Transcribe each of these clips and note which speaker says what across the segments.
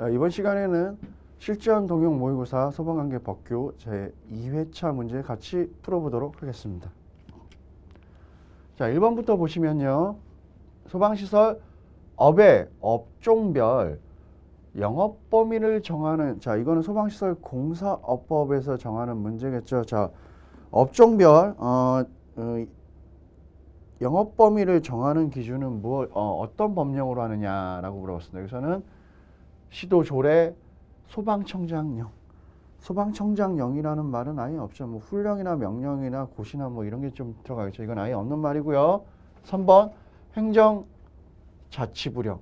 Speaker 1: 이번 시간에는 실전 동형 모의고사 소방관계 법규 제2회차 문제 같이 풀어보도록 하겠습니다. 자, 1번부터 보시면요. 소방시설 업의 업종별 영업 범위를 정하는, 자, 이거는 소방시설 공사업법에서 정하는 문제겠죠. 자, 업종별 영업 범위를 정하는 기준은 어떤 법령으로 하느냐라고 물어봤습니다. 여기서는 시도 조례 소방청장령. 소방청장령이라는 말은 아예 없죠. 뭐 훈령이나 명령이나 고시나 뭐 이런 게 좀 들어가겠죠. 이건 아예 없는 말이고요. 3번 행정자치부령.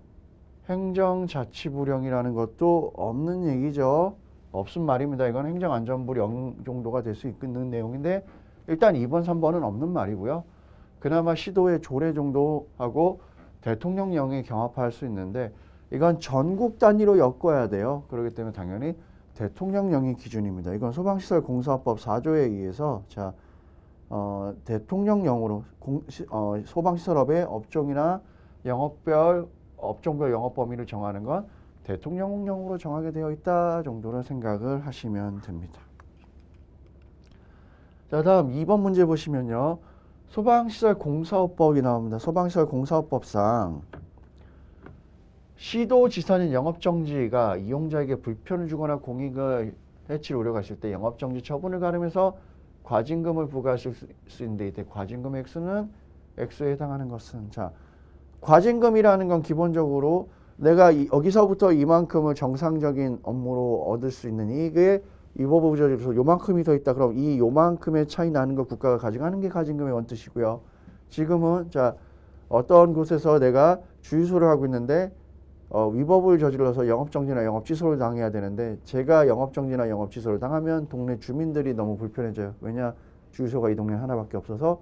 Speaker 1: 행정자치부령이라는 것도 없는 얘기죠. 없은 말입니다. 이건 행정안전부령 정도가 될 수 있는 내용인데 일단 2번, 3번은 없는 말이고요. 그나마 시도의 조례 정도하고 대통령령에 경합할 수 있는데 이건 전국 단위로 엮어야 돼요. 그렇기 때문에 당연히 대통령령이 기준입니다. 이건 소방시설 공사법 4조에 의해서 대통령령으로 소방시설업의 업종이나 업종별 영업 범위를 정하는 건 대통령령으로 정하게 되어 있다 정도로 생각을 하시면 됩니다. 자, 다음 2번 문제 보시면요. 소방시설 공사업법이 나옵니다. 소방시설 공사업법상 시도지사는 영업정지가 이용자에게 불편을 주거나 공익을 해치를 우려가 있을 때 영업정지 처분을 가름해서 과징금을 부과하실 수 있는데 이때 과징금의 액수는 액수에 해당하는 것은, 자, 과징금이라는 건 기본적으로 내가 여기서부터 이만큼을 정상적인 업무로 얻을 수 있는 이익에 위법부조에서 요만큼이 더 있다. 그럼 이 요만큼의 차이 나는 걸 국가가 가져가는 게 과징금의 원뜻이고요. 지금은 자, 어떤 곳에서 내가 주유소를 하고 있는데 위법을 저질러서 영업정지나 영업취소를 당해야 되는데 제가 영업정지나 영업취소를 당하면 동네 주민들이 너무 불편해져요. 왜냐? 주유소가 이 동네에 하나밖에 없어서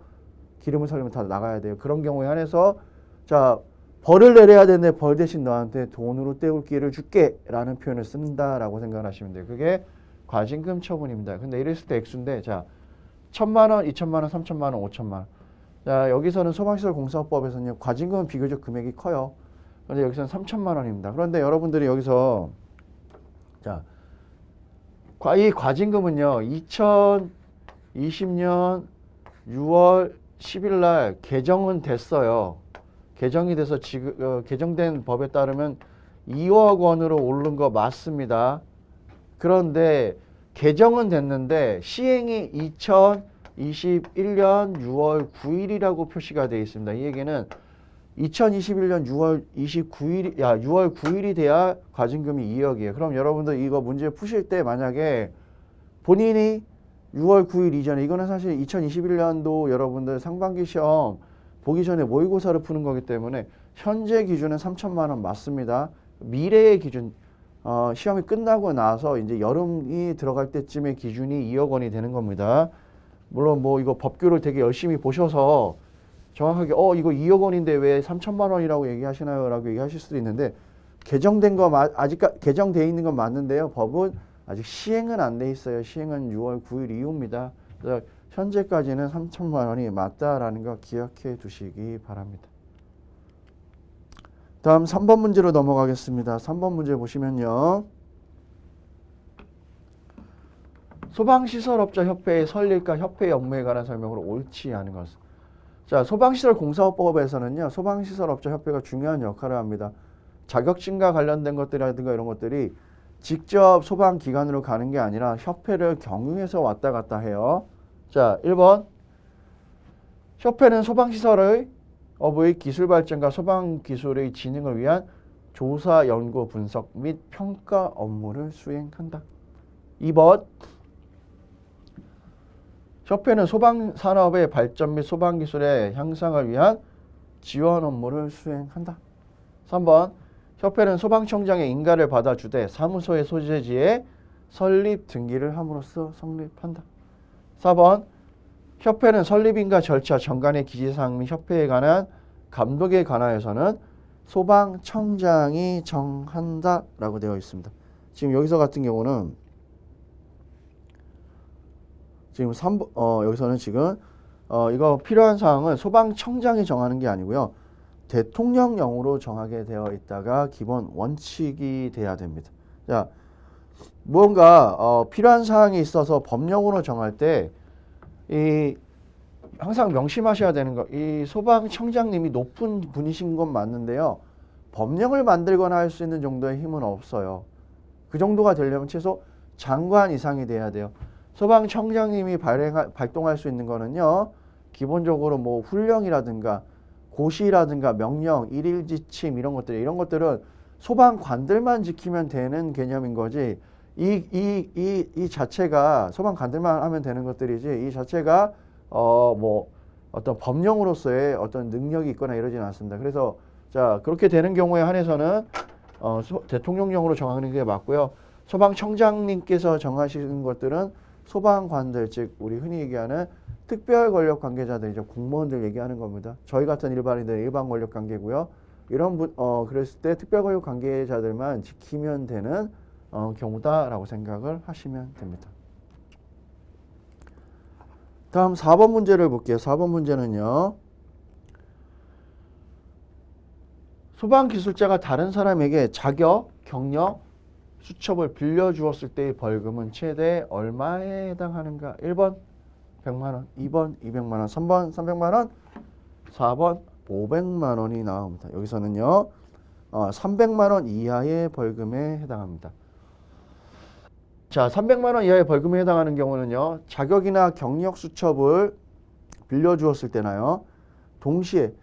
Speaker 1: 기름을 살려면 다 나가야 돼요. 그런 경우에 한해서 자, 벌을 내려야 되는데 벌 대신 너한테 돈으로 때울 기회를 줄게 라는 표현을 쓴다라고 생각을 하시면 돼요. 그게 과징금 처분입니다. 근데 이랬을 때 액수인데, 자, 1,000만 원, 2,000만 원, 3,000만 원, 5,000만 원. 자, 여기서는 소방시설 공사법에서는 과징금은 비교적 금액이 커요. 그런데 여기서는 3,000만 원입니다. 그런데 여러분들이 여기서 자, 이 과징금은요, 2020년 6월 10일 날 개정은 됐어요. 개정이 돼서 지금 개정된 법에 따르면 2억 원으로 오른 거 맞습니다. 그런데 개정은 됐는데 시행이 2021년 6월 9일이라고 표시가 되어 있습니다. 이 얘기는 2021년 6월 9일이 돼야 과징금이 2억이에요. 그럼 여러분들 이거 문제 푸실 때 만약에 본인이 6월 9일 이전에, 이거는 사실 2021년도 여러분들 상반기 시험 보기 전에 모의고사를 푸는 거기 때문에 현재 기준은 3,000만 원 맞습니다. 미래의 기준, 시험이 끝나고 나서 이제 여름이 들어갈 때쯤의 기준이 2억 원이 되는 겁니다. 물론 뭐 이거 법규를 되게 열심히 보셔서 정확하게 이거 2억 원인데 왜 3,000만 원이라고 얘기하시나요? 라고 얘기하실 수도 있는데 개정된 거 아직 개정돼 있는 건 맞는데요. 법은 아직 시행은 안 돼 있어요. 시행은 6월 9일 이후입니다. 그래서 현재까지는 3,000만 원이 맞다라는 거 기억해 두시기 바랍니다. 다음 3번 문제로 넘어가겠습니다. 3번 문제 보시면요. 소방시설업자 협회의 설립과 협회의 업무에 관한 설명으로 옳지 않은 것은. 자, 소방시설 공사업법에서는요. 소방시설업자 협회가 중요한 역할을 합니다. 자격증과 관련된 것들이라든가 이런 것들이 직접 소방기관으로 가는 게 아니라 협회를 경유해서 왔다 갔다 해요. 자, 1번. 협회는 소방시설의 업의 기술 발전과 소방기술의 진흥을 위한 조사, 연구, 분석 및 평가 업무를 수행한다. 2번. 협회는 소방산업의 발전 및 소방기술의 향상을 위한 지원 업무를 수행한다. 3번. 협회는 소방청장의 인가를 받아주되 사무소의 소재지에 설립 등기를 함으로써 성립한다. 4번. 협회는 설립인가 절차, 정관의 기재사항 및 협회에 관한 감독에 관하여서는 소방청장이 정한다 라고 되어 있습니다. 지금 여기서 같은 경우는 지금 여기서는 지금 이거 필요한 사항은 소방청장이 정하는 게 아니고요. 대통령령으로 정하게 되어 있다가 기본 원칙이 돼야 됩니다. 자, 무언가 필요한 사항이 있어서 법령으로 정할 때 이 항상 명심하셔야 되는 거, 이 소방청장님이 높은 분이신 건 맞는데요. 법령을 만들거나 할 수 있는 정도의 힘은 없어요. 그 정도가 되려면 최소 장관 이상이 돼야 돼요. 소방청장님이 발동할 수 있는 거는요. 기본적으로 뭐 훈령이라든가 고시라든가 명령, 일일 지침 이런 것들은 소방관들만 지키면 되는 개념인 거지. 이 자체가 소방관들만 하면 되는 것들이지 이 자체가 뭐 어떤 법령으로서의 어떤 능력이 있거나 이러지는 않습니다. 그래서 자 그렇게 되는 경우에 한해서는 대통령령으로 정하는 게 맞고요. 소방청장님께서 정하시는 것들은 소방관들 즉 우리 흔히 얘기하는 특별 권력 관계자들이죠. 공무원들 얘기하는 겁니다. 저희 같은 일반인들 일반 권력 관계고요. 이런 그랬을 때 특별 권력 관계자들만 지키면 되는 경우다라고 생각을 하시면 됩니다. 다음 4번 문제를 볼게요. 4번 문제는요. 소방기술자가 다른 사람에게 자격, 경력, 수첩을 빌려주었을 때의 벌금은 최대 얼마에 해당하는가? 1번 100만원, 2번 200만원, 3번 300만원, 4번 500만원이 나옵니다. 여기서는요. 300만원 이하의 벌금에 해당합니다. 자, 300만원 이하의 벌금에 해당하는 경우는요. 자격이나 경력 수첩을 빌려주었을 때나요. 동시에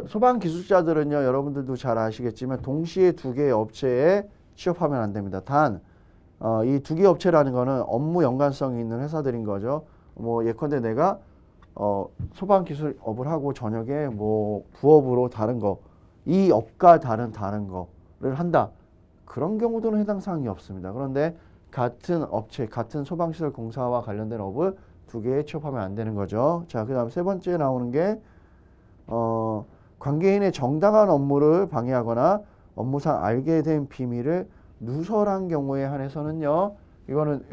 Speaker 1: 소방기술자들은요. 여러분들도 잘 아시겠지만 동시에 두 개의 업체에 취업하면 안 됩니다. 단 이 두 개 업체라는 거는 업무 연관성이 있는 회사들인 거죠. 뭐 예컨대 내가 소방기술업을 하고 저녁에 뭐 부업으로 다른 거 이 업과 다른 거를 한다. 그런 경우도는 해당 사항이 없습니다. 그런데 같은 업체, 같은 소방시설 공사와 관련된 업을 두 개에 취업하면 안 되는 거죠. 자, 그 다음 세 번째 나오는 게 관계인의 정당한 업무를 방해하거나 업무상 알게 된 비밀을 누설한 경우에 한해서는요.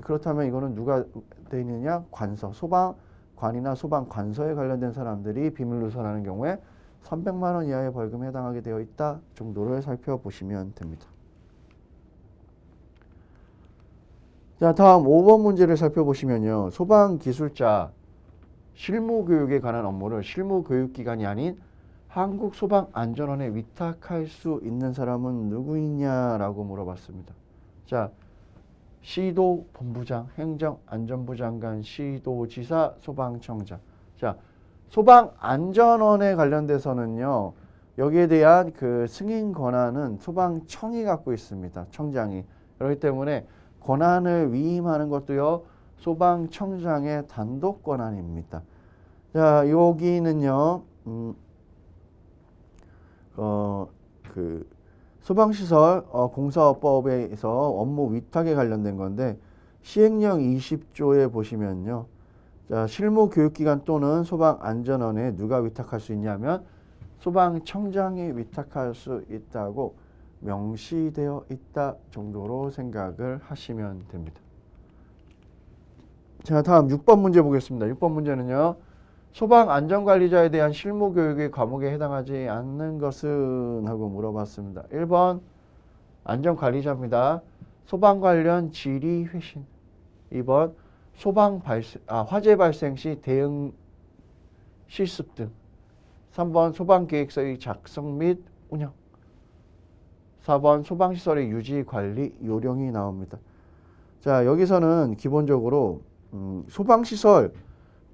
Speaker 1: 그렇다면 이거는 누가 돼 있느냐? 관서, 소방관이나 소방관서에 관련된 사람들이 비밀 누설하는 경우에 300만 원 이하의 벌금에 해당하게 되어 있다 정도를 살펴보시면 됩니다. 자, 다음 5번 문제를 살펴보시면요. 소방기술자 실무교육에 관한 업무를 실무교육기관이 아닌 한국소방안전원에 위탁할 수 있는 사람은 누구이냐라고 물어봤습니다. 자, 시도본부장, 행정안전부 장관, 시도지사, 소방청장. 자, 소방안전원에 관련돼서는요. 여기에 대한 그 승인 권한은 소방청이 갖고 있습니다. 청장이. 그렇기 때문에 권한을 위임하는 것도요. 소방청장의 단독 권한입니다. 자, 여기는요. 그 소방시설 공사업법에서 업무 위탁에 관련된 건데 시행령 20조에 보시면요. 자, 실무교육기관 또는 소방안전원에 누가 위탁할 수 있냐면 소방청장이 위탁할 수 있다고 명시되어 있다 정도로 생각을 하시면 됩니다. 자, 다음 6번 문제 보겠습니다. 6번 문제는요. 소방안전관리자에 대한 실무교육의 과목에 해당하지 않는 것은 하고 물어봤습니다. 1번 안전관리자입니다. 소방 관련 지리 회신. 2번 화재 발생 시 대응 실습 등. 3번 소방계획서의 작성 및 운영. 4번 소방시설의 유지 관리 요령이 나옵니다. 자, 여기서는 기본적으로 소방시설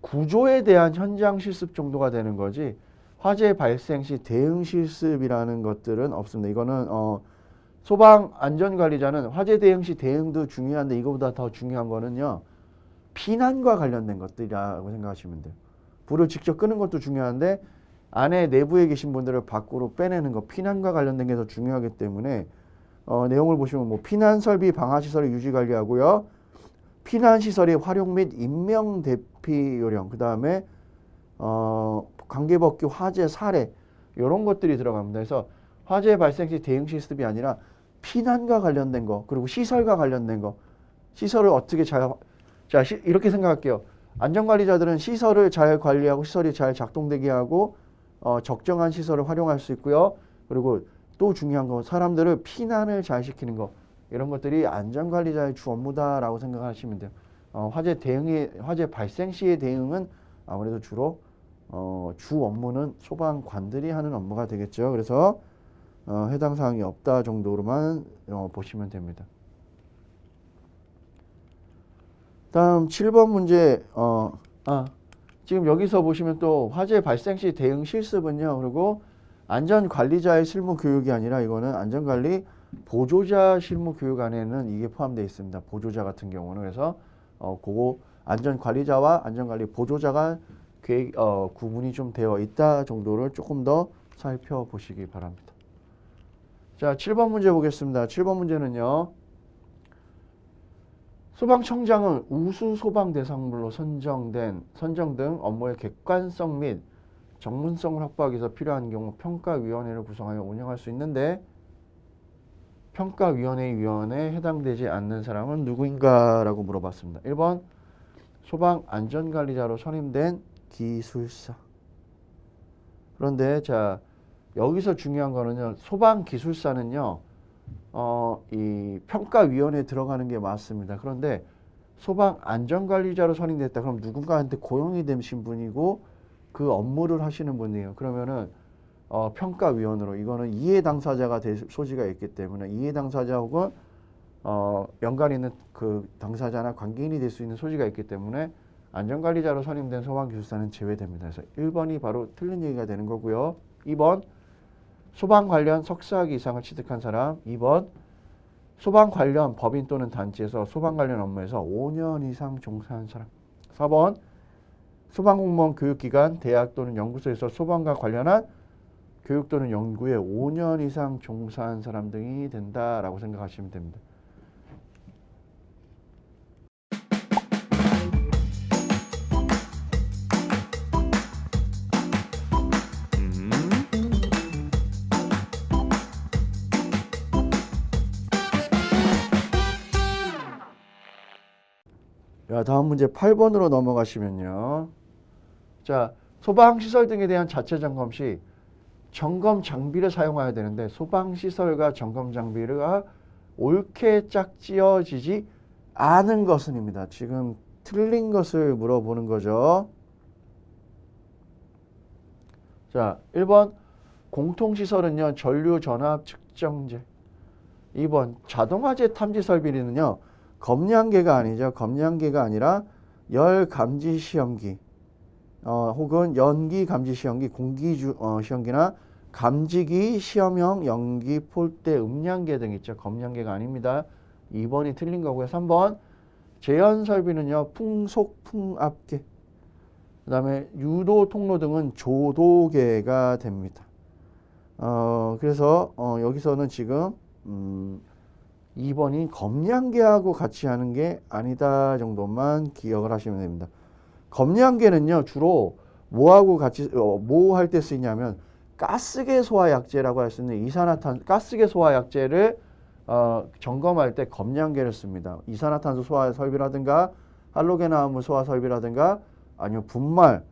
Speaker 1: 구조에 대한 현장 실습 정도가 되는 거지 화재 발생 시 대응 실습이라는 것들은 없습니다. 이거는 소방안전관리자는 화재 대응 시 대응도 중요한데 이거보다 더 중요한 거는요. 피난과 관련된 것들이라고 생각하시면 돼요. 불을 직접 끄는 것도 중요한데 안에 내부에 계신 분들을 밖으로 빼내는 거 피난과 관련된 게 더 중요하기 때문에 내용을 보시면 뭐 피난설비 방화시설을 유지관리하고요. 피난시설의 활용 및 인명 대피 요령, 그 다음에 관계법규 화재 사례 이런 것들이 들어갑니다. 그래서 화재 발생 시 대응 실습이 아니라 피난과 관련된 거 그리고 시설과 관련된 거 시설을 어떻게 이렇게 생각할게요. 안전관리자들은 시설을 잘 관리하고 시설이 잘 작동되게 하고 적정한 시설을 활용할 수 있고요. 그리고 또 중요한 거 사람들을 피난을 잘 시키는 거 이런 것들이 안전관리자의 주 업무다라고 생각하시면 돼요. 화재 발생 시의 대응은 아무래도 주로 주 업무는 소방관들이 하는 업무가 되겠죠. 그래서 해당 사항이 없다 정도로만 보시면 됩니다. 다음 7번 문제 지금 여기서 보시면 또 화재 발생 시 대응 실습은요. 그리고 안전관리자의 실무 교육이 아니라 이거는 안전관리 보조자 실무 교육 안에는 이게 포함되어 있습니다. 보조자 같은 경우는 그래서 그거 안전관리자와 안전관리 보조자가 구분이 좀 되어 있다 정도를 조금 더 살펴보시기 바랍니다. 자, 7번 문제 보겠습니다. 7번 문제는요. 소방청장은 우수 소방 대상물로 선정 등 업무의 객관성 및 전문성을 확보하기 위해서 필요한 경우 평가위원회를 구성하여 운영할 수 있는데 평가위원회 위원회에 해당되지 않는 사람은 누구인가 라고 물어봤습니다. 1번 소방안전관리자로 선임된 기술사. 그런데 자 여기서 중요한 거는요. 소방기술사는요. 이 평가위원회에 들어가는 게 맞습니다. 그런데 소방안전관리자로 선임됐다. 그럼 누군가한테 고용이 되신 분이고 그 업무를 하시는 분이에요. 그러면은 평가위원으로 이거는 이해 당사자가 될 소지가 있기 때문에 이해 당사자 혹은 연관 있는 그 당사자나 관계인이 될 수 있는 소지가 있기 때문에 안전관리자로 선임된 소방기술사는 제외됩니다. 그래서 1번이 바로 틀린 얘기가 되는 거고요. 2번 소방 관련 석사학위 이상을 취득한 사람. 2번 소방 관련 법인 또는 단체에서 소방 관련 업무에서 5년 이상 종사한 사람. 4번 소방공무원 교육기관, 대학 또는 연구소에서 소방과 관련한 교육 또는 연구에 5년 이상 종사한 사람 등이 된다라고 생각하시면 됩니다. 자, 다음 문제 8번으로 넘어가시면요. 자, 소방시설 등에 대한 자체 점검 시 점검 장비를 사용해야 되는데 소방시설과 점검 장비가 옳게 짝지어지지 않은 것은입니다. 지금 틀린 것을 물어보는 거죠. 자, 1번 공통시설은요. 전류전압 측정제. 2번 자동화재 탐지 설비는요. 검량계가 아니죠. 검량계가 아니라 열 감지 시험기 혹은 연기 감지 시험기, 공기 시험기나 감지기 시험형 연기 폴대 음량계 등 있죠. 검량계가 아닙니다. 2번이 틀린 거고요. 3번 제연 설비는요. 풍속 풍압계 그 다음에 유도 통로 등은 조도계가 됩니다. 그래서 여기서는 지금 2번이 검량계하고 같이 하는 게 아니다 정도만 기억을 하시면 됩니다. 검량계는요 주로 뭐하고 같이 뭐 할 때 쓰이냐면 가스계 소화약제라고 할 수 있는 가스계 소화약제를 점검할 때 검량계를 씁니다. 이산화탄소 소화 설비라든가 할로겐화합물 소화 설비라든가 아니면 분말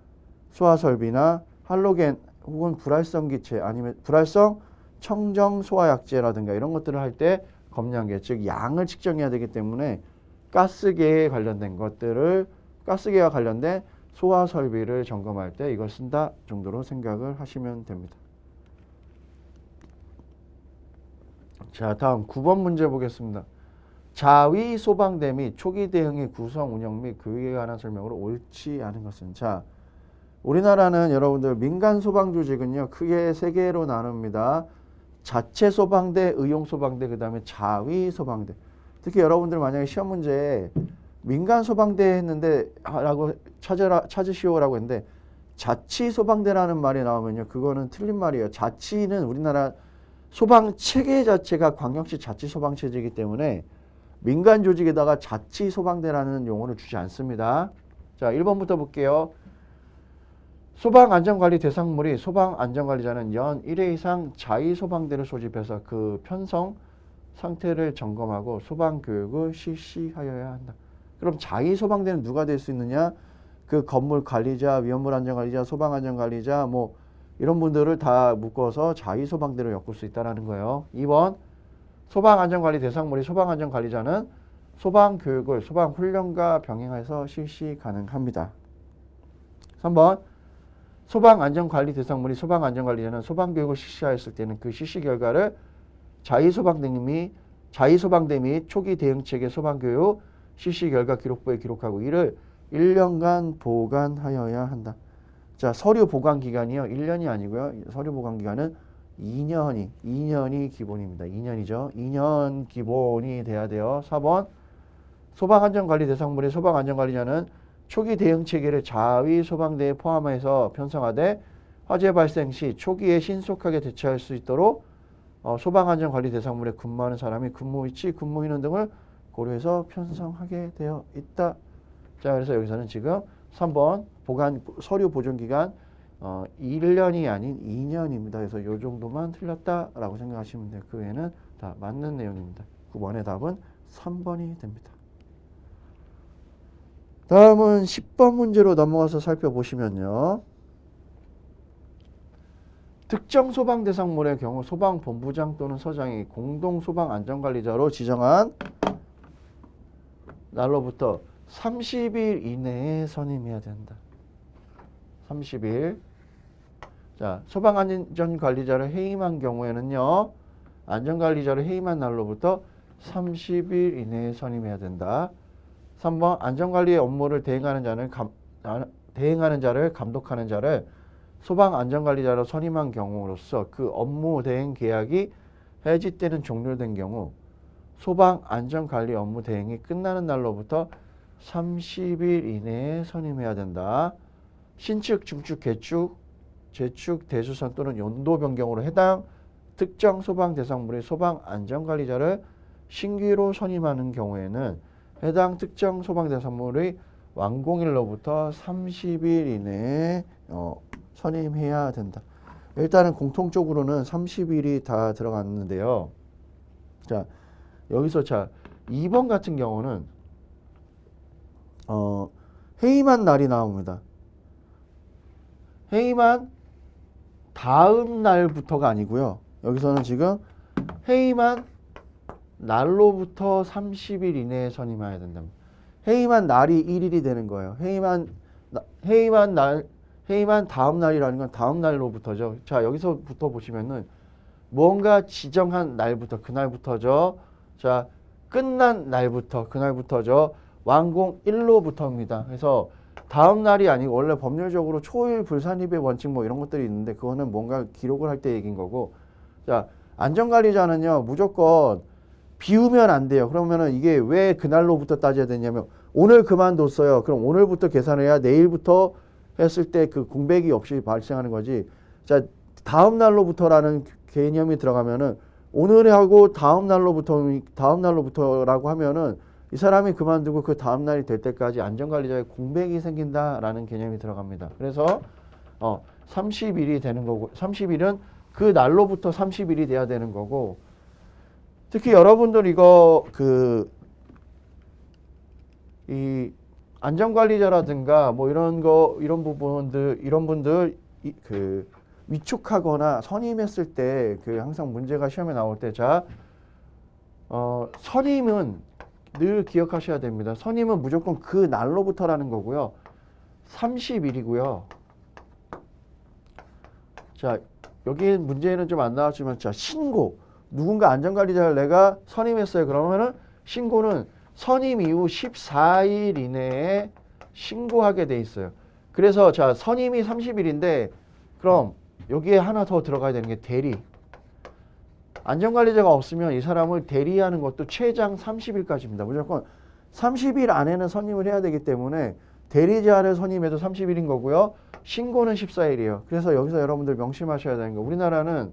Speaker 1: 소화 설비나 할로겐 혹은 불활성 기체 아니면 불활성 청정 소화약제라든가 이런 것들을 할 때 검량계, 즉 양을 측정해야 되기 때문에 가스계에 관련된 것들을 가스계와 관련된 소화 설비를 점검할 때 이걸 쓴다 정도로 생각을 하시면 됩니다. 자, 다음 9번 문제 보겠습니다. 자위 소방대 및 초기 대응의 구성, 운영 및 교육에 관한 설명으로 옳지 않은 것은. 자, 우리나라는 여러분들 민간 소방 조직은요 크게 세 개로 나눕니다. 자체 소방대, 의용 소방대, 그 다음에 자위 소방대. 특히 여러분들 만약에 시험 문제에 민간 소방대 했는데 라고 찾으시오라고 했는데 자치 소방대라는 말이 나오면요 그거는 틀린 말이에요. 자치는 우리나라 소방 체계 자체가 광역시 자치 소방 체제이기 때문에 민간 조직에다가 자치 소방대라는 용어를 주지 않습니다. 자, 1번부터 볼게요. 소방안전관리 대상물이 소방안전관리자는 연 1회 이상 자위소방대를 소집해서 그 편성 상태를 점검하고 소방교육을 실시하여야 한다. 그럼 자위소방대는 누가 될 수 있느냐? 그 건물 관리자, 위험물 안전관리자, 소방안전관리자 이런 분들을 다 묶어서 자위소방대로 엮을 수 있다는 거예요. 2번 소방안전관리 대상물이 소방안전관리자는 소방교육을 소방훈련과 병행해서 실시 가능합니다. 3번 소방안전관리 대상물이 소방안전관리자는 소방교육을 실시하였을 때는 그 실시 결과를 자의소방대 및 초기 대응체계 소방교육 실시 결과 기록부에 기록하고 이를 1년간 보관하여야 한다. 자, 서류 보관 기간이요. 1년이 아니고요. 서류 보관 기간은 2년이 기본입니다. 2년이죠. 2년 기본이 돼야 돼요. 4번 소방안전관리 대상물의 소방안전관리자는 초기 대응 체계를 자위 소방대에 포함해서 편성하되 화재 발생 시 초기에 신속하게 대처할 수 있도록 소방안전관리 대상물에 근무하는 사람이 근무 위치, 근무 인원 등을 고려해서 편성하게 되어 있다. 자, 그래서 여기서는 지금 3번 서류 보존 기간 1년이 아닌 2년입니다. 그래서 이 정도만 틀렸다라고 생각하시면 돼요. 그 외에는 다 맞는 내용입니다. 9번의 답은 3번이 됩니다. 다음은 10번 문제로 넘어가서 살펴보시면요. 특정 소방 대상물의 경우 소방본부장 또는 서장이 공동소방안전관리자로 지정한 날로부터 30일 이내에 선임해야 된다. 30일. 자, 소방안전관리자를 해임한 경우에는요. 안전관리자를 해임한 날로부터 30일 이내에 선임해야 된다. 3번 안전관리의 업무를 대행하는 자를 감독하는 자를 소방안전관리자로 선임한 경우로서 그 업무 대행 계약이 해지 때는 종료된 경우 소방안전관리 업무 대행이 끝나는 날로부터 30일 이내에 선임해야 된다. 신축, 중축, 개축, 재축, 대수선 또는 연도 변경으로 해당 특정 소방 대상물의 소방안전관리자를 신규로 선임하는 경우에는 해당 특정 소방 대상물의 완공일로부터 30일 이내에 선임해야 된다. 일단은 공통적으로는 30일이 다 들어갔는데요. 자, 여기서 2번 같은 경우는 해임한 날이 나옵니다. 해임한 다음 날부터가 아니고요. 여기서는 지금 해임한 날로부터 30일 이내에 선임해야 된다. 해임한 날이 1일이 되는 거예요. 해임한 다음 날이라는 건 다음 날로부터죠. 자, 여기서부터 보시면은 뭔가 지정한 날부터 그날부터죠. 자, 끝난 날부터 그날부터죠. 완공일로부터입니다. 그래서 다음 날이 아니고 원래 법률적으로 초일 불산입의 원칙 뭐 이런 것들이 있는데 그거는 뭔가 기록을 할 때 얘기인 거고. 자, 안전관리자는요. 무조건 비우면 안 돼요. 그러면은 이게 왜 그날로부터 따져야 되냐면 오늘 그만뒀어요. 그럼 오늘부터 계산해야 내일부터 했을 때 그 공백이 없이 발생하는 거지. 자, 다음 날로부터라는 개념이 들어가면은 오늘 하고 다음 날로부터라고 하면은 이 사람이 그만두고 그 다음 날이 될 때까지 안전관리자의 공백이 생긴다라는 개념이 들어갑니다. 그래서 30일이 되는 거고 30일은 그 날로부터 30일이 돼야 되는 거고 특히 여러분들 이거 이 안전관리자라든가 뭐 이런 분들 위촉하거나 선임했을 때 항상 문제가 시험에 나올 때 선임은 늘 기억하셔야 됩니다. 선임은 무조건 그 날로부터라는 거고요. 30일이고요. 자, 여기 문제는 좀 안 나왔지만 신고. 누군가 안전관리자를 내가 선임했어요. 그러면은 신고는 선임 이후 14일 이내에 신고하게 돼 있어요. 그래서 선임이 30일인데 그럼 여기에 하나 더 들어가야 되는 게 대리. 안전관리자가 없으면 이 사람을 대리하는 것도 최장 30일까지입니다. 무조건 30일 안에는 선임을 해야 되기 때문에 대리자를 선임해도 30일인 거고요. 신고는 14일이에요. 그래서 여기서 여러분들 명심하셔야 되는 거. 우리나라는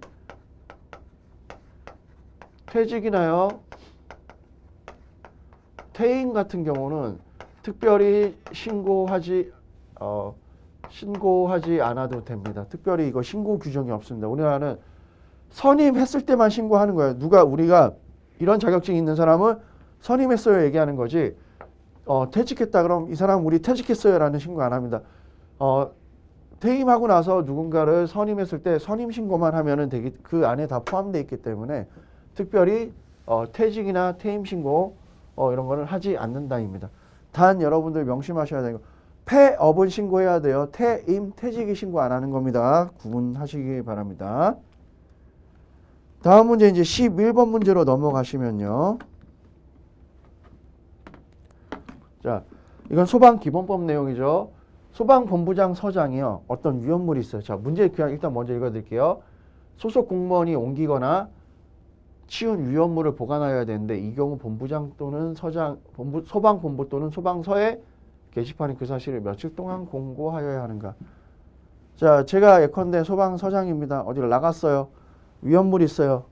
Speaker 1: 퇴직이나요, 퇴임 같은 경우는 특별히 신고하지 않아도 됩니다. 특별히 이거 신고 규정이 없습니다. 우리나라는 선임했을 때만 신고하는 거예요. 우리가 이런 자격증이 있는 사람을 선임했어요 얘기하는 거지. 퇴직했다 그럼 이 사람 우리 퇴직했어요 라는 신고 안 합니다. 퇴임하고 나서 누군가를 선임했을 때 선임 신고만 하면은 그 안에 다 포함되어 있기 때문에 특별히 퇴직이나 퇴임 신고 이런 거는 하지 않는다입니다. 단 여러분들 명심하셔야 되는 거 폐업은 신고해야 돼요. 퇴임, 퇴직이 신고 안 하는 겁니다. 구분하시기 바랍니다. 다음 문제 이제 11번 문제로 넘어가시면요. 자, 이건 소방기본법 내용이죠. 소방본부장 서장이요. 어떤 위험물이 있어요. 자, 문제 그냥 일단 먼저 읽어드릴게요. 소속 공무원이 옮기거나 치운 위험물을 보관하여야 되는데 이 경우 본부장 또는 서장, 소방본부 또는 소방서에 게시판에 그 사실을 며칠 동안 공고하여야 하는가. 자, 제가 예컨대 소방서장입니다. 어디를 나갔어요. 위험물이 있어요.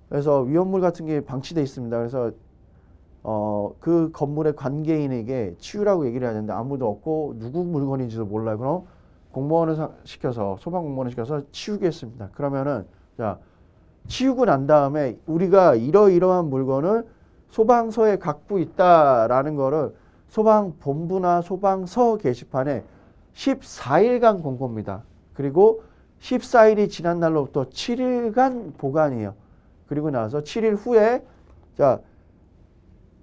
Speaker 1: 그래서 위험물 같은 게 방치되어 있습니다. 그래서 그 건물의 관계인에게 치우라고 얘기를 해야 되는데 아무도 없고 누구 물건인지도 몰라요. 그럼 공무원을 시켜서 소방 공무원을 시켜서 치우겠습니다. 그러면은 자, 치우고 난 다음에 우리가 이러이러한 물건을 소방서에 갖고 있다라는 거를 소방본부나 소방서 게시판에 14일간 공고입니다. 그리고 14일이 지난 날로부터 7일간 보관이에요. 그리고 나서 7일 후에 자,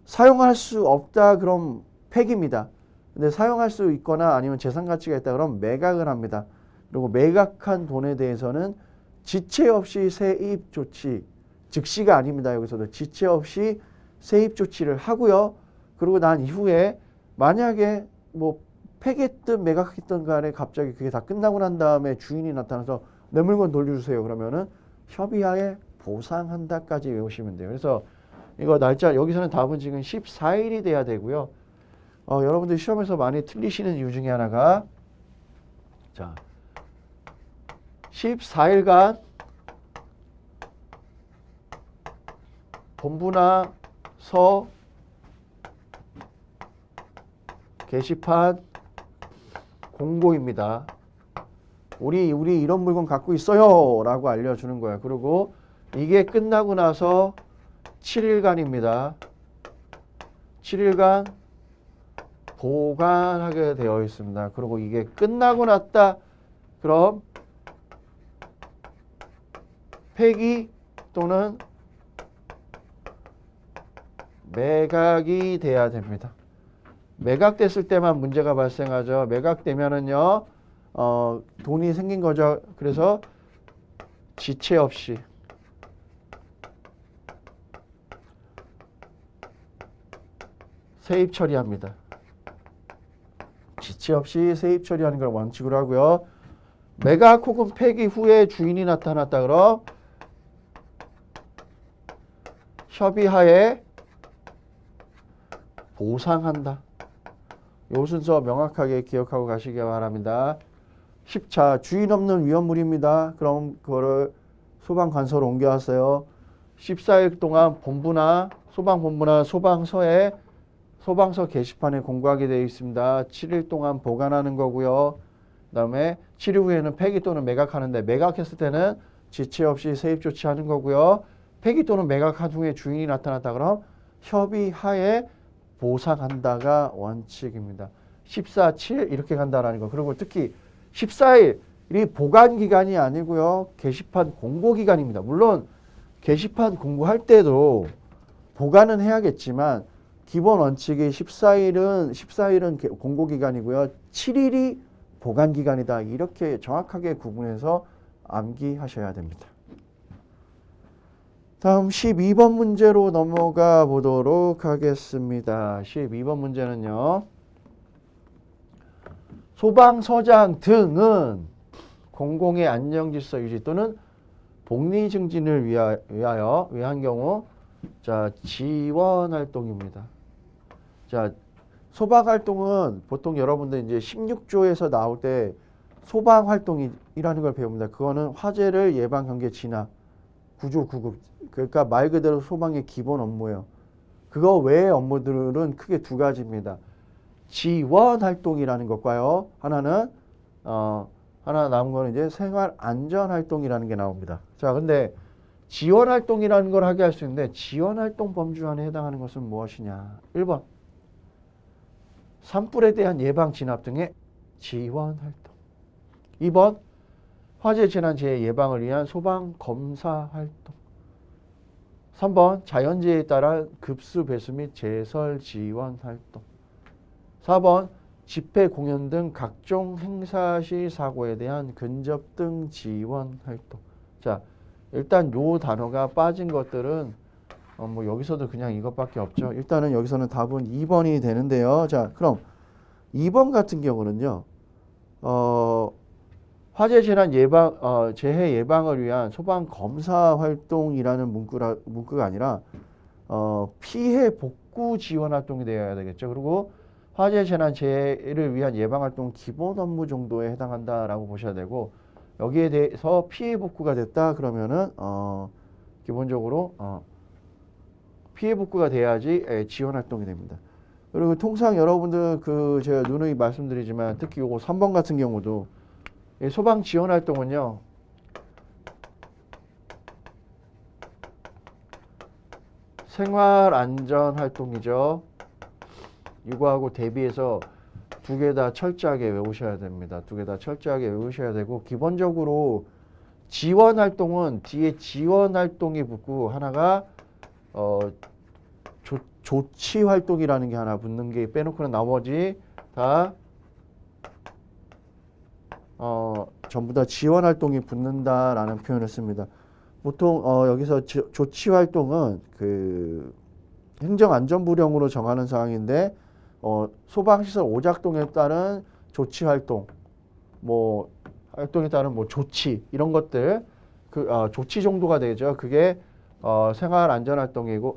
Speaker 1: 사용할 수 없다 그럼 폐기입니다. 근데 사용할 수 있거나 아니면 재산 가치가 있다 그럼 매각을 합니다. 그리고 매각한 돈에 대해서는 지체 없이 세입 조치, 즉시가 아닙니다. 여기서도 지체 없이 세입 조치를 하고요. 그리고 난 이후에 만약에 뭐 폐기했든 매각했든 간에 갑자기 그게 다 끝나고 난 다음에 주인이 나타나서 내 물건 돌려주세요. 그러면은 협의하에 보상한다까지 외우시면 돼요. 그래서 이거 날짜 여기서는 답은 지금 14일이 돼야 되고요. 여러분들 시험에서 많이 틀리시는 이유 중에 하나가 자 14일간 본부나 서 게시판 공고입니다. 우리 이런 물건 갖고 있어요 라고 알려주는 거예요. 그리고 이게 끝나고 나서 7일간입니다. 7일간 보관하게 되어 있습니다. 그리고 이게 끝나고 났다. 그럼 폐기 또는 매각이 돼야 됩니다. 매각됐을 때만 문제가 발생하죠. 매각되면은요, 돈이 생긴 거죠. 그래서 지체 없이 세입 처리합니다. 지체 없이 세입 처리하는 걸 원칙으로 하고요. 매각 혹은 폐기 후에 주인이 나타났다 그럼 협의하에 보상한다. 요 순서 명확하게 기억하고 가시기 바랍니다. 10차 주인 없는 위험물입니다. 그럼 그거를 소방관서로 옮겨왔어요. 14일 동안 본부나 소방본부나 소방서에 소방서 게시판에 공고하게 되어 있습니다. 7일 동안 보관하는 거고요. 그 다음에 7일 후에는 폐기 또는 매각하는데 매각했을 때는 지체 없이 세입 조치하는 거고요. 폐기 또는 매각한 후에 주인이 나타났다 그럼 협의하에 보상한다가 원칙입니다. 14, 7 이렇게 간다라는 거. 그리고 특히 14일이 보관 기간이 아니고요. 게시판 공고 기간입니다. 물론 게시판 공고할 때도 보관은 해야겠지만 기본 원칙이 14일은 공고 기간이고요. 7일이 보관 기간이다. 이렇게 정확하게 구분해서 암기하셔야 됩니다. 다음 12번 문제로 넘어가 보도록 하겠습니다. 12번 문제는요. 소방서장 등은 공공의 안정질서 유지 또는 복리 증진을 위한 경우 자 지원 활동입니다. 자 소방 활동은 보통 여러분들 이제 16조에서 나올 때 소방 활동이라는 걸 배웁니다. 그거는 화재를 예방, 경계, 진화, 구조, 구급. 그러니까 말 그대로 소방의 기본 업무예요. 그거 외의 업무들은 크게 두 가지입니다. 지원 활동이라는 것과요. 하나 남은 거는 이제 생활 안전 활동이라는 게 나옵니다. 자, 근데 지원 활동이라는 걸 하게 할 수 있는데 지원 활동 범주 안에 해당하는 것은 무엇이냐? 1번. 산불에 대한 예방 진압 등의 지원 활동. 2번. 화재 재난 재해 예방을 위한 소방 검사 활동. 3번 자연재해에 따라 급수 배수 및 제설 지원 활동. 4번 집회 공연 등 각종 행사 시 사고에 대한 근접 등 지원 활동. 자, 일단 요 단어가 빠진 것들은 뭐 여기서도 그냥 이것밖에 없죠. 일단은 여기서는 답은 2번이 되는데요. 자, 그럼 2번 같은 경우는요. 화재 재난 예방 재해 예방을 위한 소방 검사 활동이라는 문구가 아니라 피해 복구 지원 활동이 되어야 되겠죠. 그리고 화재 재난 재해를 위한 예방 활동 기본 업무 정도에 해당한다라고 보셔야 되고, 여기에 대해서 피해 복구가 됐다 그러면은 기본적으로 피해 복구가 돼야지 지원 활동이 됩니다. 그리고 통상 여러분들 제가 누누이 말씀드리지만 특히 요거 3번 같은 경우도 소방 지원 활동은요. 생활 안전 활동이죠. 이거하고 대비해서 두 개 다 철저하게 외우셔야 됩니다. 두 개 다 철저하게 외우셔야 되고, 기본적으로 지원 활동은 뒤에 지원 활동이 붙고 하나가 조치 활동이라는 게 하나 붙는 게 빼놓고는 나머지 다 전부 다 지원 활동이 붙는다라는 표현을 씁니다. 보통 여기서 조치 활동은 그 행정안전부령으로 정하는 사항인데 소방시설 오작동에 따른 조치 활동, 뭐 활동에 따른 뭐 조치 이런 것들 조치 정도가 되죠. 그게 생활안전활동이고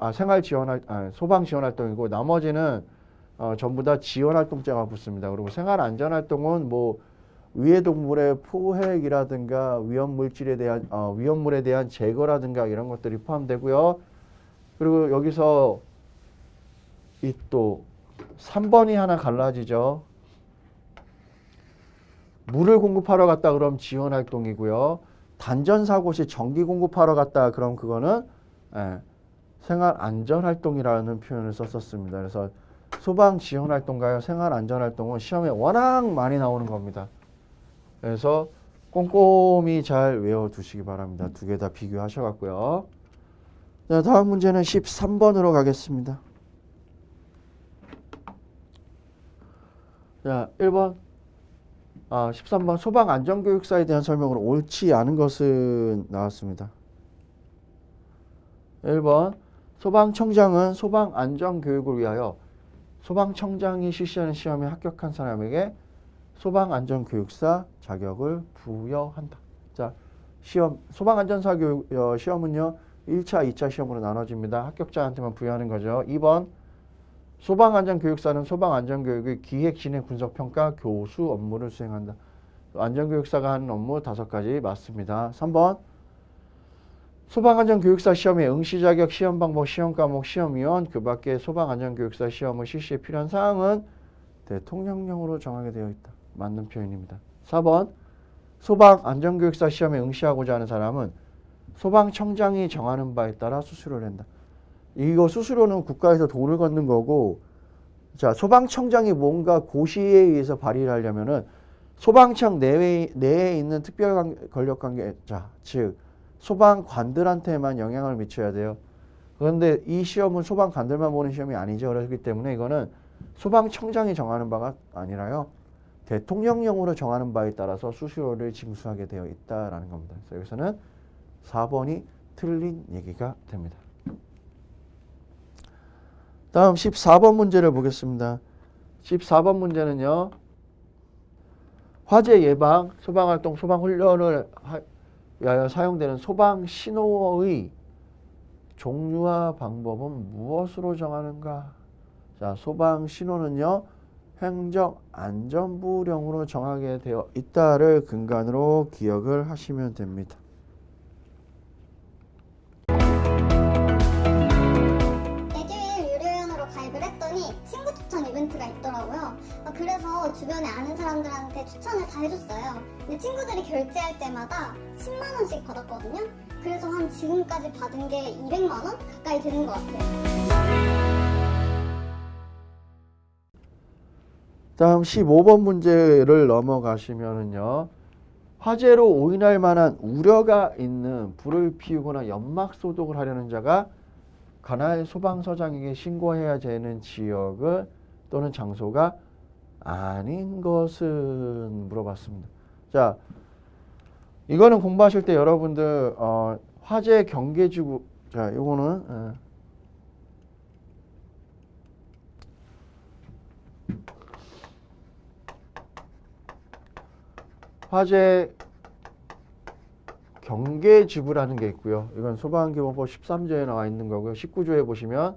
Speaker 1: 소방지원활동이고, 나머지는 전부 다 지원활동자가 붙습니다. 그리고 생활안전활동은 뭐 위해 동물의 포획이라든가 위험물질에 대한 위험물에 대한 제거라든가 이런 것들이 포함되고요. 그리고 여기서 이 또 3번이 하나 갈라지죠. 물을 공급하러 갔다 그럼 지원활동이고요. 단전사고 시 전기 공급하러 갔다 그럼 그거는 생활안전활동이라는 표현을 썼었습니다. 그래서 소방지원활동과 생활안전활동은 시험에 워낙 많이 나오는 겁니다. 그래서 꼼꼼히 잘 외워두시기 바랍니다. 두 개 다 비교하셔갖고요. 자, 다음 문제는 13번으로 가겠습니다. 자, 1번 13번 소방안전교육사에 대한 설명으로 옳지 않은 것은 나왔습니다. 1번 소방청장은 소방안전교육을 위하여 소방청장이 실시하는 시험에 합격한 사람에게 소방안전교육사 자격을 부여한다. 자, 소방안전사 교육 시험은요 1차, 2차 시험으로 나눠집니다. 합격자한테만 부여하는 거죠. 2번 소방안전교육사는 소방안전교육의 기획, 진행, 분석, 평가, 교수 업무를 수행한다. 안전교육사가 하는 업무 5가지 맞습니다. 3번 소방안전교육사 시험의 응시 자격, 시험 방법, 시험 과목, 시험위원, 그 밖에 소방안전교육사 시험을 실시에 필요한 사항은 대통령령으로 정하게 되어 있다. 맞는 표현입니다. 4번 소방안전교육사 시험에 응시하고자 하는 사람은 소방청장이 정하는 바에 따라 수수료를 낸다. 이거 수수료는 국가에서 돈을 걷는 거고, 자, 소방청장이 뭔가 고시에 의해서 발의를 하려면은 소방청 내에 있는 특별 권력 관계자, 즉 소방관들한테만 영향을 미쳐야 돼요. 그런데 이 시험은 소방관들만 보는 시험이 아니죠. 그렇기 때문에 이거는 소방청장이 정하는 바가 아니라요, 대통령령으로 정하는 바에 따라서 수수료를 징수하게 되어 있다라는 겁니다. 그래서 여기서는 4번이 틀린 얘기가 됩니다. 다음 14번 문제를 보겠습니다. 14번 문제는요. 화재 예방, 소방활동, 소방훈련을 위하여 사용되는 소방신호의 종류와 방법은 무엇으로 정하는가? 자, 소방신호는요. 행정안전부령으로 정하게 되어 있다를 근간으로 기억을 하시면 됩니다.
Speaker 2: 친구 추천 이벤트가 있더라고요. 그래서 주변에 아는 사람들한테 추천을 다 해줬어요. 근데 친구들이 결제할 때마다 10만 원씩 받았거든요. 그래서 한 지금까지 받은 게 200만 원 가까이 되는 것 같아요.
Speaker 1: 다음 15번 문제를 넘어가시면은요. 화재로 오인할 만한 우려가 있는 불을 피우거나 연막 소독을 하려는 자가 관할 소방서장에게 신고해야 되는 지역을 또는 장소가 아닌 것은 물어봤습니다. 자, 이거는 공부하실 때 여러분들 화재 경계지구, 자, 요거는 화재 경계지구라는 게 있고요. 이건 소방기본법 13조에 나와 있는 거고요. 19조에 보시면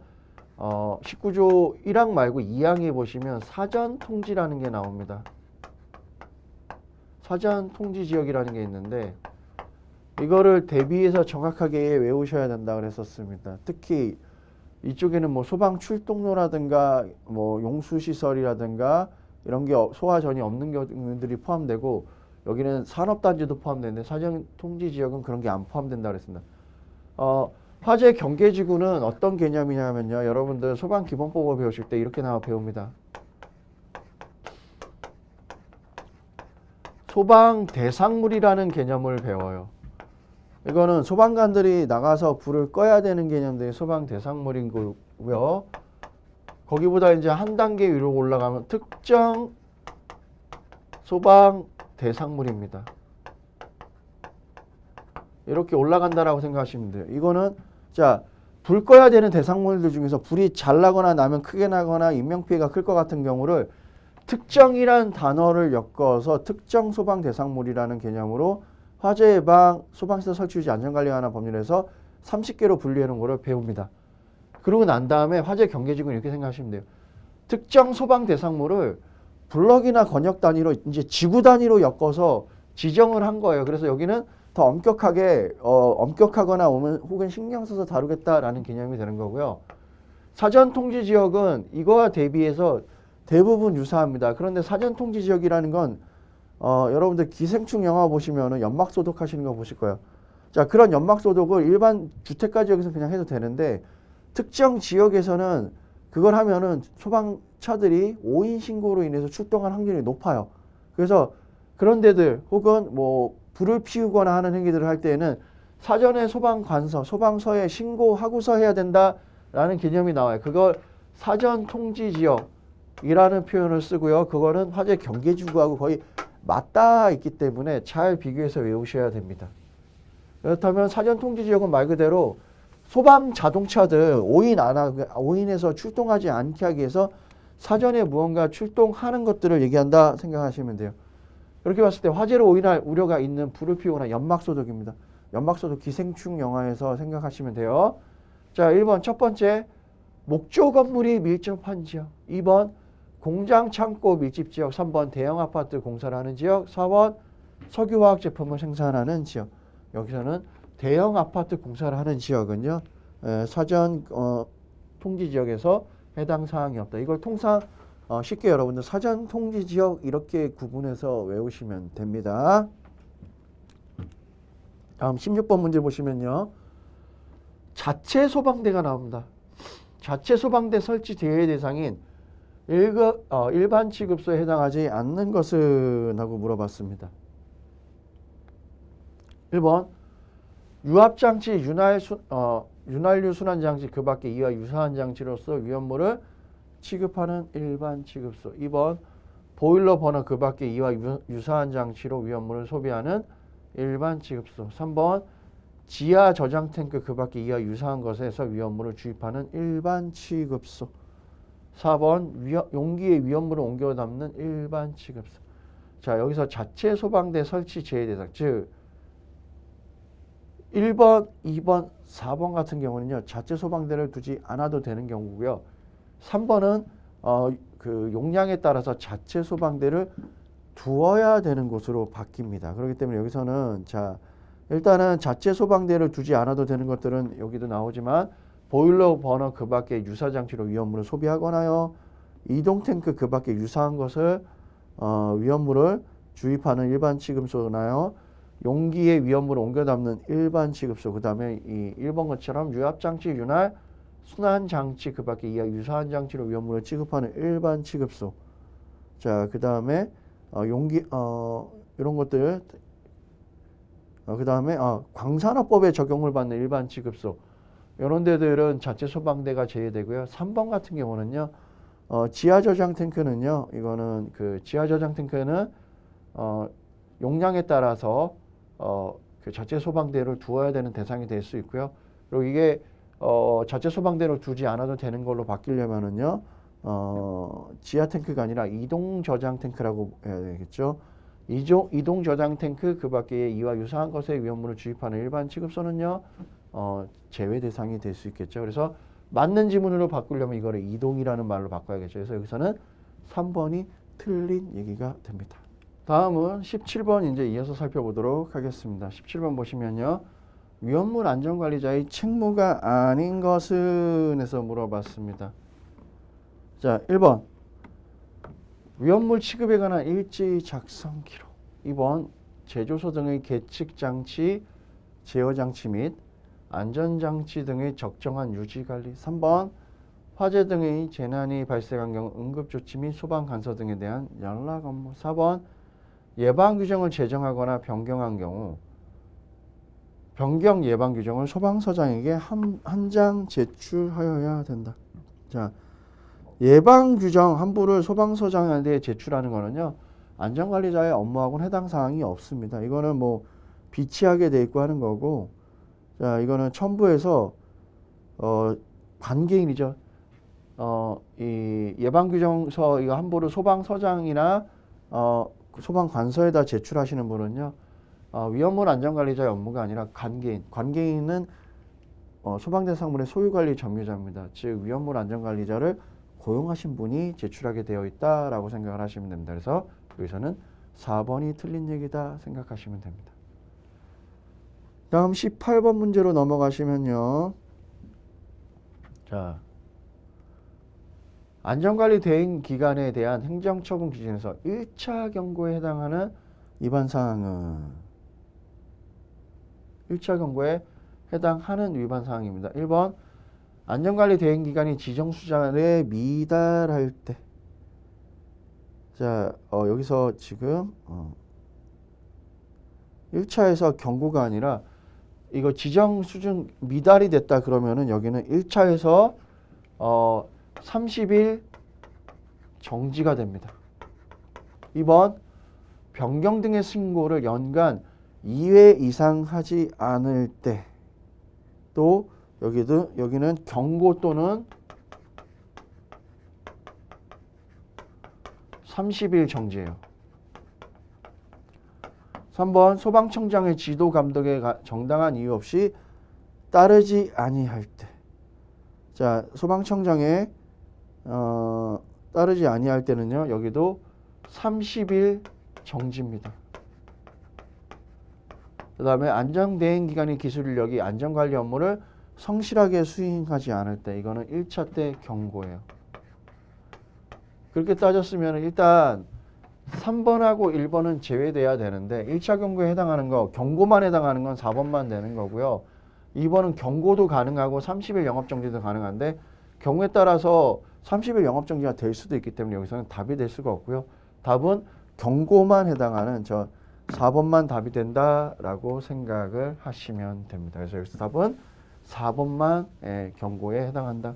Speaker 1: 19조 1항 말고 2항에 보시면 사전통지라는 게 나옵니다. 사전통지지역이라는 게 있는데 이거를 대비해서 정확하게 외우셔야 된다 그랬었습니다. 특히 이쪽에는 뭐 소방 출동로라든가 뭐 용수시설이라든가 이런 게 소화전이 없는 경우들이 포함되고 여기는 산업단지도 포함되는데 사전통지지역은 그런 게 안 포함된다 그랬습니다. 화재 경계지구는 어떤 개념이냐면요. 여러분들 소방기본법을 배우실 때 이렇게 나와 배웁니다. 소방 대상물이라는 개념을 배워요. 이거는 소방관들이 나가서 불을 꺼야 되는 개념들이 소방 대상물인 거고요. 거기보다 이제 한 단계 위로 올라가면 특정 소방 대상물입니다. 이렇게 올라간다라고 생각하시면 돼요. 이거는 자, 불 꺼야 되는 대상물들 중에서 불이 잘 나거나 나면 크게 나거나 인명피해가 클 것 같은 경우를 특정이란 단어를 엮어서 특정 소방 대상물이라는 개념으로 화재 예방, 소방시설 설치 유지 안전관리 관한 법률에서 30개로 분류해 놓은 거를 배웁니다. 그러고 난 다음에 화재 경계지구는 이렇게 생각하시면 돼요. 특정 소방 대상물을 블럭이나 권역 단위로 이제 지구 단위로 엮어서 지정을 한 거예요. 그래서 여기는 더 엄격하거나 혹은 신경 써서 다루겠다라는 개념이 되는 거고요. 사전 통지 지역은 이거와 대비해서 대부분 유사합니다. 그런데 사전 통지 지역이라는 건 여러분들 기생충 영화 보시면은 연막 소독하시는 거 보실 거예요. 자, 그런 연막 소독을 일반 주택가 지역에서 그냥 해도 되는데 특정 지역에서는 그걸 하면은 소방차들이 오인 신고로 인해서 출동할 확률이 높아요. 그래서 그런 데들 혹은 뭐 불을 피우거나 하는 행위들을 할 때에는 사전에 소방관서, 소방서에 신고하고서 해야 된다라는 개념이 나와요. 그걸 사전 통지 지역이라는 표현을 쓰고요. 그거는 화재 경계지구하고 거의 맞닿아 있기 때문에 잘 비교해서 외우셔야 됩니다. 그렇다면 사전 통지 지역은 말 그대로 소방 자동차들 오인해서 출동하지 않게 하기 위해서 사전에 무언가 출동하는 것들을 얘기한다 생각하시면 돼요. 이렇게 봤을 때 화재로 오인할 우려가 있는 불을 피우거나 연막소독입니다. 연막소독 기생충 영화에서 생각하시면 돼요. 자, 1번 첫 번째 목조 건물이 밀접한 지역, 2번 공장 창고 밀집 지역, 3번 대형 아파트 공사를 하는 지역, 4번 석유화학 제품을 생산하는 지역. 여기서는 대형 아파트 공사를 하는 지역은요, 사전 통지 지역에서 해당 사항이 없다. 이걸 통상 쉽게 여러분들 사전 통지 지역 이렇게 구분해서 외우시면 됩니다. 다음 16번 문제 보시면요. 자체 소방대가 나옵니다. 자체 소방대 설치 대회 대상인 일반 취급소에 해당하지 않는 것은 하고 물어봤습니다. 1번 유압장치, 윤활유 순환장치 그 밖에 이와 유사한 장치로서 위험물을 취급하는 일반 취급소. 2번 보일러 버너 그 밖에 이와 유사한 장치로 위험물을 소비하는 일반 취급소. 3번 지하 저장 탱크 그 밖에 이와 유사한 것에서 위험물을 주입하는 일반 취급소. 4번 용기에 위험물을 옮겨 담는 일반 취급소. 자, 여기서 자체 소방대 설치 제외 대상, 즉 1번, 2번, 4번 같은 경우는요. 자체 소방대를 두지 않아도 되는 경우고요. 3번은 그 용량에 따라서 자체 소방대를 두어야 되는 곳으로 바뀝니다. 그렇기 때문에 여기서는 자, 일단은 자체 소방대를 두지 않아도 되는 것들은 여기도 나오지만 보일러 버너 그 밖에 유사 장치로 위험물을 소비하거나요. 이동 탱크 그 밖에 유사한 것을 위험물을 주입하는 일반 취급소나요. 용기에 위험물을 옮겨 담는 일반 취급소. 그 다음에 이 1번 것처럼 유압장치, 윤활, 순환장치 그 밖에 이와 유사한 장치로 위험물을 취급하는 일반 취급소. 자, 그 다음에 용기 이런 것들. 그 다음에 광산업법에 적용을 받는 일반 취급소. 이런 데들은 자체 소방대가 제외되고요. 3번 같은 경우는요. 지하 저장 탱크는요. 이거는 그 지하 저장 탱크는 용량에 따라서 그 자체 소방대를 두어야 되는 대상이 될 수 있고요. 그리고 이게 자체 소방대를 두지 않아도 되는 걸로 바뀌려면은요. 지하 탱크가 아니라 이동 저장 탱크라고 해야 되겠죠. 이동 저장 탱크 그 밖에 이와 유사한 것에 위험물을 주입하는 일반 취급소는요. 제외 대상이 될 수 있겠죠. 그래서 맞는 지문으로 바꾸려면 이거를 이동이라는 말로 바꿔야겠죠. 그래서 여기서는 3번이 틀린 얘기가 됩니다. 다음은 17번 이제 이어서 살펴보도록 하겠습니다. 17번 보시면요. 위험물 안전관리자의 책무가 아닌 것은 에서 물어봤습니다. 자, 1번. 위험물 취급에 관한 일지 작성 기록. 2번. 제조소 등의 계측장치, 제어장치 및 안전장치 등의 적정한 유지관리. 3번. 화재 등의 재난이 발생한 경우 응급조치 및 소방간서 등에 대한 연락 업무. 4번. 예방규정을 제정하거나 변경한 경우 변경 예방규정을 소방서장에게 한 장 제출하여야 된다. 자, 예방규정 한부를 소방서장한테 제출하는 거는요. 안전관리자의 업무하고는 해당 사항이 없습니다. 이거는 뭐 비치하게 돼 있고 하는 거고, 자, 이거는 첨부해서 관계인이죠. 이 예방규정서 이거 한부를 소방서장이나 소방관서에다 제출하시는 분은요. 위험물 안전관리자의 업무가 아니라 관계인은 소방대상물의 소유관리 점유자입니다. 즉 위험물 안전관리자를 고용하신 분이 제출하게 되어 있다라고 생각을 하시면 됩니다. 그래서 여기서는 4번이 틀린 얘기다 생각하시면 됩니다. 다음 18번 문제로 넘어가시면요. 자, 안전관리 대행 기관에 대한 행정처분 기준에서 1차 경고에 해당하는 위반 사항은 1차 경고에 해당하는 위반 사항입니다. 1번 안전관리 대행 기관이 지정 수단에 미달할 때. 자, 여기서 지금 1차에서 경고가 아니라 이거 지정 수준 미달이 됐다 그러면은 여기는 1차에서 30일 정지가 됩니다. 2번 변경 등의 신고를 연간 2회 이상 하지 않을 때. 또 여기는 경고 또는 30일 정지예요. 3번 소방청장의 지도 감독에 정당한 이유 없이 따르지 아니할 때. 자, 소방청장의 따르지 아니할 때는요. 여기도 30일 정지입니다. 그 다음에 안전대행기관의 기술력이 안전관리 업무를 성실하게 수행하지 않을 때. 이거는 1차 때 경고예요. 그렇게 따졌으면 일단 3번하고 1번은 제외돼야 되는데 1차 경고에 해당하는 거, 경고만 해당하는 건 4번만 되는 거고요. 2번은 경고도 가능하고 30일 영업정지도 가능한데 경우에 따라서 30일 영업정지가 될 수도 있기 때문에 여기서는 답이 될 수가 없고요. 답은 경고만 해당하는 4번만 답이 된다라고 생각을 하시면 됩니다. 그래서 여기서 답은 4번만 경고에 해당한다.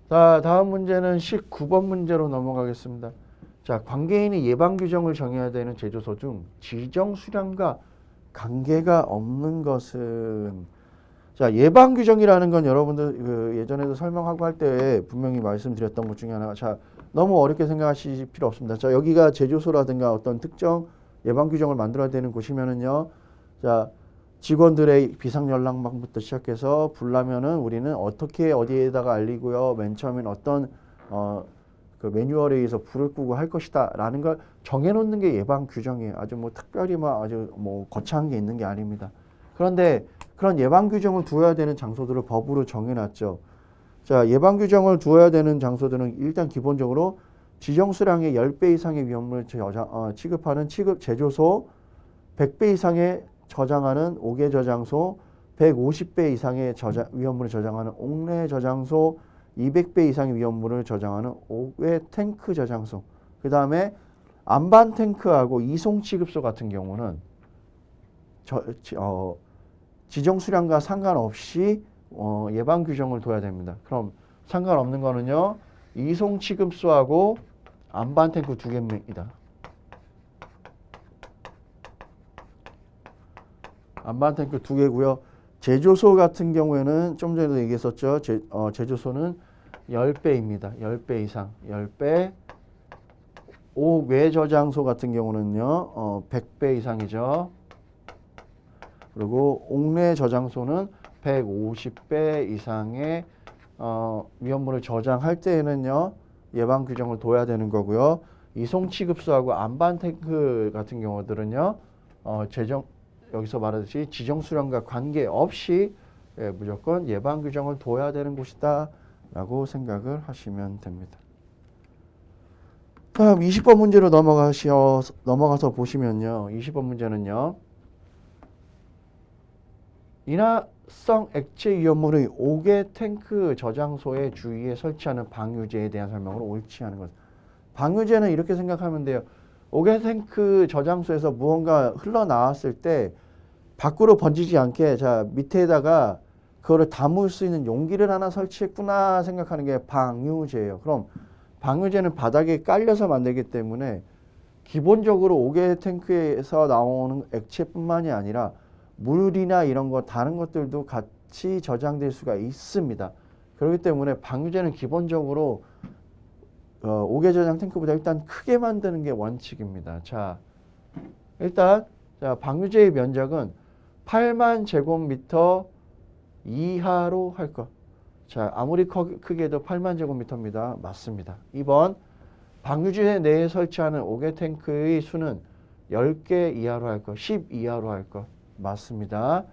Speaker 1: 자, 다음 문제는 19번 문제로 넘어가겠습니다. 자, 관계인이 예방규정을 정해야 되는 제조소 중 지정 수량과 관계가 없는 것은. 자, 예방규정이라는 건 여러분들 그 예전에도 설명하고 할 때 분명히 말씀드렸던 것 중에 하나가, 자, 너무 어렵게 생각하실 필요 없습니다. 자, 여기가 제조소라든가 어떤 특정 예방규정을 만들어야 되는 곳이면은요. 자, 직원들의 비상연락망부터 시작해서 불나면은 우리는 어떻게 어디에다가 알리고요. 맨 처음엔 어떤 그 매뉴얼에 의해서 불을 끄고 할 것이다 라는 걸 정해놓는 게 예방규정이에요. 아주 뭐 특별히 아주 거창한 게 있는 게 아닙니다. 그런데 그런 예방규정을 두어야 되는 장소들을 법으로 정해놨죠. 자, 예방규정을 두어야 되는 장소들은 일단 기본적으로 지정수량의 10배 이상의 위험물을 취급하는 제조소, 100배 이상의 저장하는 옥외 저장소, 150배 이상의 위험물을 저장하는 옥내 저장소, 200배 이상의 위험물을 저장하는 옥외 탱크 저장소. 그 다음에 안반 탱크하고 이송 취급소 같은 경우는 지정 수량과 상관없이 예방 규정을 둬야 됩니다. 그럼 상관없는 거는요. 이송 취급소하고 안반 탱크 2개입니다. 안반 탱크 2개고요. 제조소 같은 경우에는 좀 전에도 얘기했었죠. 제조소는 10배입니다. 10배 이상. 10배. 외 저장소 같은 경우는요. 100배 이상이죠. 그리고 옥내 저장소는 150배 이상의 위험물을 저장할 때에는요. 예방 규정을 둬야 되는 거고요. 이송 취급소하고 안반 탱크 같은 경우들은요. 여기서 말하듯이 지정 수량과 관계없이 무조건 예방 규정을 둬야 되는 곳이다 라고 생각을 하시면 됩니다. 다음 20번 문제로 넘어가서 보시면요. 20번 문제는요. 인화성 액체 위험물의 5개 탱크 저장소의 주위에 설치하는 방유제에 대한 설명으로 옳지 않은 것. 방유제는 이렇게 생각하면 돼요. 5개 탱크 저장소에서 무언가 흘러나왔을 때 밖으로 번지지 않게 자 밑에다가 그거를 담을 수 있는 용기를 하나 설치했구나 생각하는 게 방유제예요. 그럼 방유제는 바닥에 깔려서 만들기 때문에 기본적으로 5개 탱크에서 나오는 액체뿐만이 아니라 물이나 이런 거 다른 것들도 같이 저장될 수가 있습니다. 그렇기 때문에 방유제는 기본적으로 5개 저장 탱크보다 일단 크게 만드는 게 원칙입니다. 자, 일단 방유제의 면적은 8만 제곱미터 이하로 할 것. 자, 아무리 크게 해도 8만 제곱미터입니다. 맞습니다. 2번, 방유제 내에 설치하는 5개 탱크의 수는 10개 이하로 할 것, 10 이하로 할 것. 맞습니다.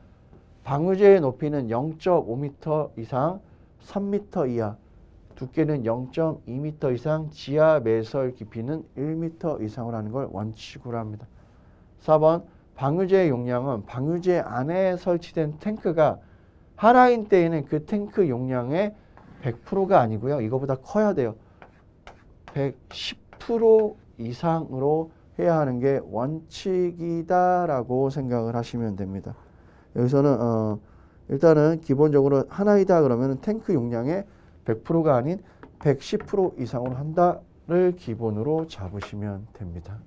Speaker 1: 방유제의 높이는 0.5m 이상, 3m 이하, 두께는 0.2m 이상, 지하 매설 깊이는 1m 이상으로 하는 걸 원칙으로 합니다. 4번, 방유제의 용량은 방유제 안에 설치된 탱크가 하나인 때에는 그 탱크 용량의 100%가 아니고요. 이거보다 커야 돼요. 110% 이상으로 해야 하는 게 원칙이다라고 생각을 하시면 됩니다. 여기서는 일단은 기본적으로 하나이다 그러면 탱크 용량의 100%가 아닌 110% 이상으로 한다를 기본으로 잡으시면 됩니다.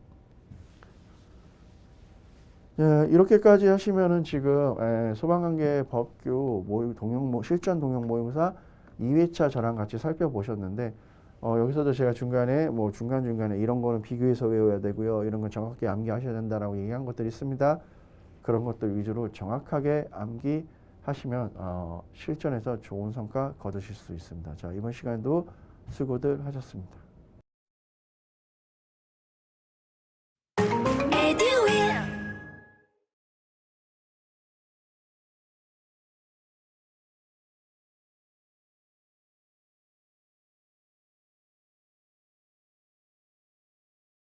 Speaker 1: 이렇게까지 하시면은 지금 소방관계 법규 실전 동형 모의고사 2회차 저랑 같이 살펴보셨는데 여기서도 제가 중간에 중간중간에 이런 거는 비교해서 외워야 되고요. 이런 건 정확하게 암기하셔야 된다라고 얘기한 것들이 있습니다. 그런 것들 위주로 정확하게 암기하시면 실전에서 좋은 성과 거두실 수 있습니다. 자, 이번 시간에도 수고들 하셨습니다.